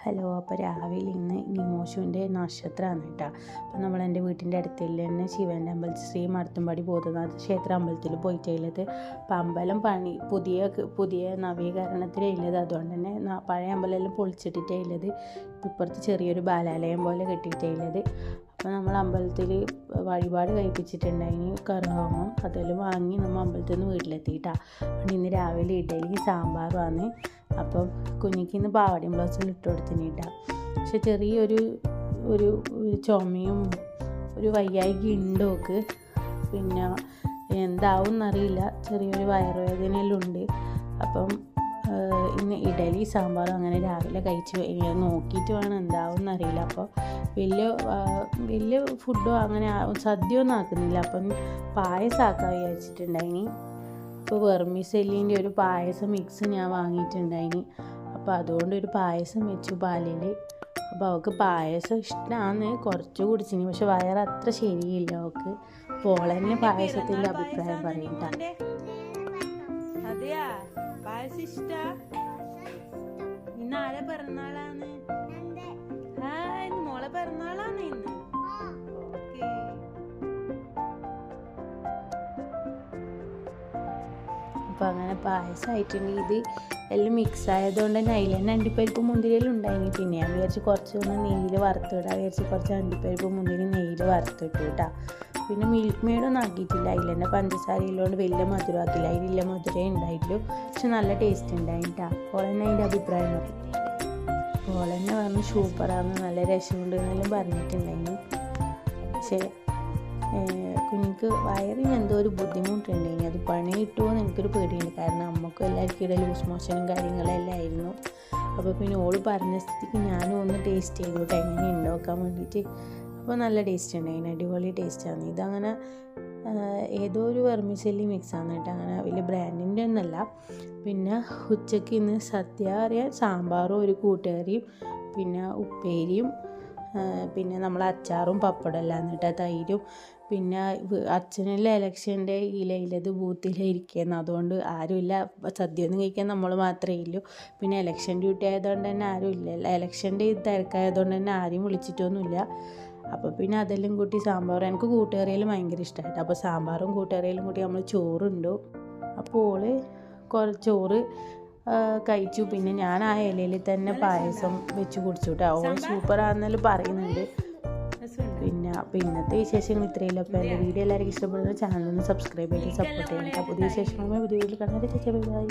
Hello, അപ്പോൾ രാവിലെ ഇന്ന് നിമോഷുവിൻ്റെ നക്ഷത്രമാണ് കേട്ടോ. അപ്പോൾ നമ്മൾ എൻ്റെ വീട്ടിൻ്റെ അടുത്തിൽ തന്നെ ശിവൻ്റെ അമ്പലത്തിൽ ശ്രീ മടത്തുംപടി ഭൂതനാഥ ക്ഷേത്ര അമ്പലത്തിൽ പോയിട്ടുള്ളത്. അപ്പോൾ അമ്പലം പുതിയ നവീകരണത്തിലുള്ളത്. അതുകൊണ്ട് തന്നെ പഴയ അമ്പലമെല്ലാം പൊളിച്ചിട്ടിട്ടേ ഉള്ളത്. ഇപ്പുറത്ത് ചെറിയൊരു ബാലാലയം പോലെ കെട്ടിയിട്ടുള്ളത്. അപ്പോൾ നമ്മൾ അമ്പലത്തിൽ വഴിപാട് കഴിപ്പിച്ചിട്ടുണ്ടായിന് കറുഹോമം. അതെല്ലാം വാങ്ങി നമ്മൾ അമ്പലത്തിൽ നിന്ന് വീട്ടിലെത്തിയിട്ടാണ്. ഇന്ന് രാവിലെ ഇഡലി സാമ്പാറുമാണ്. അപ്പം കുഞ്ഞിക്ക് ഇന്ന് പാവാടിയും ബ്ലൗസിൽ ഇട്ട് കൊടുത്തിട്ടാണ്. പക്ഷെ ചെറിയൊരു ചുമയും ഒരു വയ്യായ്ക ഉണ്ടോക്ക്. പിന്നെ എന്താവും എന്നറിയില്ല, ചെറിയൊരു വയറുവേദനയെല്ലാം ഉണ്ട്. അപ്പം ഇന്ന് ഇഡലി സാമ്പാറും അങ്ങനെ രാവിലെ കഴിച്ച് നോക്കിയിട്ട് വേണം എന്താവും എന്നറിയില്ല. അപ്പോൾ വലിയ ഫുഡോ അങ്ങനെ സദ്യ ഒന്നും ആക്കുന്നില്ല. അപ്പം പായസമാക്കാൻ വിചാരിച്ചിട്ടുണ്ടായിനി. ഇപ്പോൾ വെർമിസെല്ലിൻ്റെ ഒരു പായസം മിക്സ് ഞാൻ വാങ്ങിയിട്ടുണ്ടായിനി. അപ്പോൾ അതുകൊണ്ടൊരു പായസം വെച്ചു പാലിൽ. അപ്പോൾ അവൾക്ക് പായസം ഇഷ്ടമാണ്, കുറച്ച് കുടിച്ചിനി. പക്ഷെ വയറ് അത്ര ശരിയില്ല അവൾക്ക്. പോളന്നെ പായസത്തിൻ്റെ അഭിപ്രായം പറയണ്ട. അതെയാ, പായസം ഇഷ്ടാ? ഇന്ന് ആരെ പിറന്നാളാണ്? മോളെ പിറന്നാളാണ് ഇന്ന്. ഓക്കേ. അപ്പോൾ അങ്ങനെ പായസമായിട്ടുണ്ടെങ്കിൽ ഇത് എല്ലാം മിക്സ് ആയതുകൊണ്ട് തന്നെ അതിൽ തന്നെ അണ്ടിപ്പരിപ്പ് മുന്തിരിയെല്ലാം ഉണ്ടായിനി. പിന്നെ ഞാൻ വിചാരിച്ച് കുറച്ചൊന്ന് നെയ്യിൽ വറുത്തിടാൻ വിചാരിച്ച് കുറച്ച് അണ്ടിപ്പരിപ്പ് മുന്തിരി നെയ്യിൽ വറുത്തിട്ടു കേട്ടോ. പിന്നെ മിൽക്ക് മെയ്ഡൊന്നും ആക്കിയിട്ടില്ല. അതിൽ തന്നെ പഞ്ചസാരയിലോണ്ട് വലിയ മധുരം ആക്കില്ല. അതിലില്ല മധുരമേ ഉണ്ടായിട്ടുള്ളൂ. പക്ഷെ നല്ല ടേസ്റ്റ് ഉണ്ടായിട്ടാ. അപ്പോൾ തന്നെ അതിൻ്റെ അഭിപ്രായം പറയും. അപ്പോൾ തന്നെ പറഞ്ഞ് സൂപ്പറാണ്, നല്ല രസമുണ്ട് എന്നെല്ലാം പറഞ്ഞിട്ടുണ്ടായിരുന്നു. പക്ഷേ കുഞ്ഞിക്ക് വയറിന് എന്തോ ഒരു ബുദ്ധിമുട്ടുണ്ടായിനി. അത് പണി കിട്ടുമോ എന്ന് എനിക്കൊരു പേടിയുണ്ട്. കാരണം നമുക്കും എല്ലാവർക്കും ഇവിടെ ലൂസ് മോഷനും കാര്യങ്ങളെല്ലാം ആയിരുന്നു. അപ്പോൾ പിന്നെ ഓള് പറഞ്ഞ സ്ഥിതിക്ക് ഞാനും ഒന്ന് ടേസ്റ്റ് ചെയ്തോട്ടെ എങ്ങനെ ഉണ്ടാക്കാൻ വേണ്ടിയിട്ട്. അപ്പോൾ നല്ല ടേസ്റ്റ് ഉണ്ടായിന്, അടിപൊളി ടേസ്റ്റാണ്. ഇതങ്ങനെ ഏതോ ഒരു വെർമിസെല്ലി മിക്സാണ് കേട്ടോ. അങ്ങനെ വലിയ ബ്രാൻഡിൻ്റെ ഒന്നല്ല. പിന്നെ ഉച്ചയ്ക്ക് ഇന്ന് സദ്യ അറിയാൻ സാമ്പാറും ഒരു കൂട്ടുകറിയും പിന്നെ ഉപ്പേരിയും പിന്നെ നമ്മൾ അച്ചാറും പപ്പടം എല്ലാം എന്നിട്ട് തൈരും. പിന്നെ അച്ഛനുള്ള ഇലക്ഷൻ്റെ ഇലയിലത് ബൂത്തിലിരിക്കുന്നു. അതുകൊണ്ട് ആരുമില്ല, സദ്യ ഒന്നും കഴിക്കാൻ നമ്മൾ മാത്രമേ ഇല്ലൂ. പിന്നെ ഇലക്ഷൻ ഡ്യൂട്ടി ആയതുകൊണ്ട് തന്നെ ആരും ഇല്ലല്ലോ. ഇലക്ഷൻ്റെ തിരക്കായതുകൊണ്ട് തന്നെ ആരെയും വിളിച്ചിട്ടൊന്നുമില്ല. അപ്പോൾ പിന്നെ അതെല്ലാം കൂട്ടി സാമ്പാറും എനിക്ക് കൂട്ടുകറിയിലും ഭയങ്കര ഇഷ്ടമായിട്ട്. അപ്പോൾ സാമ്പാറും കൂട്ടുകറിയിലും കൂട്ടി നമ്മൾ ചോറുണ്ടു. അപ്പോൾ ഓള് ചോറ് കഴിച്ചു. പിന്നെ ഞാൻ ആ ഇലയിൽ തന്നെ പായസം വെച്ച് കുടിച്ചു കേട്ടോ. ഓൾ സൂപ്പറാണെന്നെല്ലാം പറയുന്നുണ്ട്. പിന്നെ ഇന്നത്തെ വിശേഷങ്ങൾ ഇത്രയില്ല. അപ്പോൾ എൻ്റെ വീഡിയോ എല്ലാവർക്കും ഇഷ്ടപ്പെടുന്ന ചാനലൊന്ന് സബ്സ്ക്രൈബ് ചെയ്ത് സപ്പോർട്ട് ചെയ്യാം. പുതിയ വിശേഷങ്ങളുമായി പുതിയ വീട്ടിൽ കാണാൻ. ബൈ.